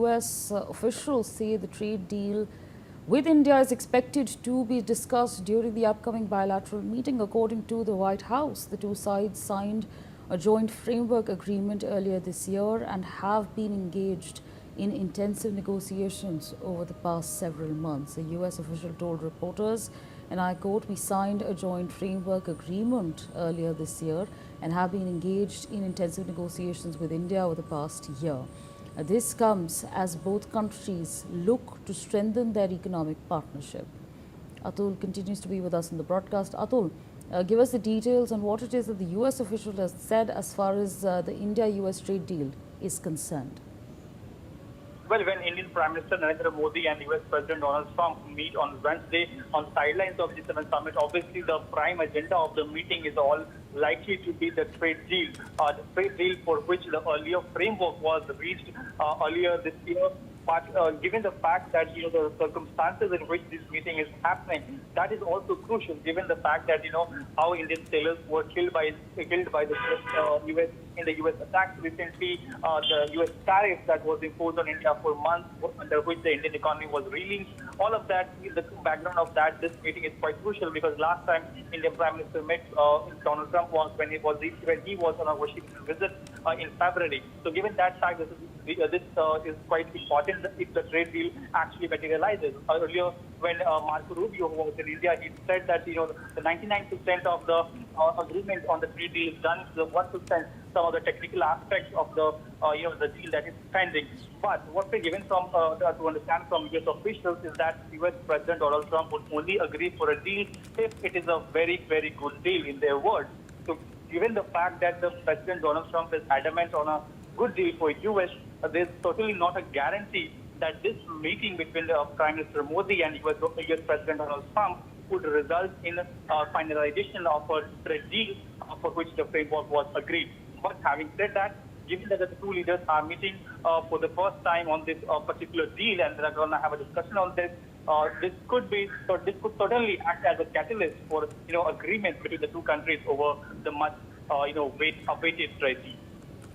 US officials say the trade deal with India is expected to be discussed during the upcoming bilateral meeting. According to the White House, the two sides signed a joint framework agreement earlier this year and have been engaged in intensive negotiations over the past several months. A US official told reporters, and I quote, "We signed a joint framework agreement earlier this year and have been engaged in intensive negotiations with India over the past year. This comes as both countries look to strengthen their economic partnership." Atul continues to be with us in the broadcast. Atul, give us the details on what it is that the US official has said as far as the India-US trade deal is concerned. Well, when Indian Prime Minister Narendra Modi and US President Donald Trump meet on Wednesday on the sidelines of the G7 summit, obviously the prime agenda of the meeting is all likely to be the trade deal. The trade deal for which the earlier framework was reached earlier this year. But given the fact that the circumstances in which this meeting is happening, that is also crucial. Given the fact that how Indian sailors were killed by the US in the US attacks recently, the US tariff that was imposed on India for months, under which the Indian economy was reeling. All of that, in the background of that, this meeting is quite crucial because last time Indian Prime Minister met Donald Trump was when he was on a Washington visit in February. So given that fact, this is quite important if the trade deal actually materializes. Earlier, when Marco Rubio was in India, he said that the 99% of the agreement on the trade deal is done. The 1%, some of the technical aspects of the the deal that is pending. But what we're given from to understand from US officials is that US President Donald Trump would only agree for a deal if it is a very, very good deal in their words. So given the fact that the President Donald Trump is adamant on a good deal for US, there's certainly not a guarantee that this meeting between the Prime Minister Modi and US President Donald Trump would result in finalization of a trade deal for which the framework was agreed. But having said that, given that the two leaders are meeting for the first time on this particular deal and they're going to have a discussion on this, this could certainly act as a catalyst for agreement between the two countries over the much awaited trade deal.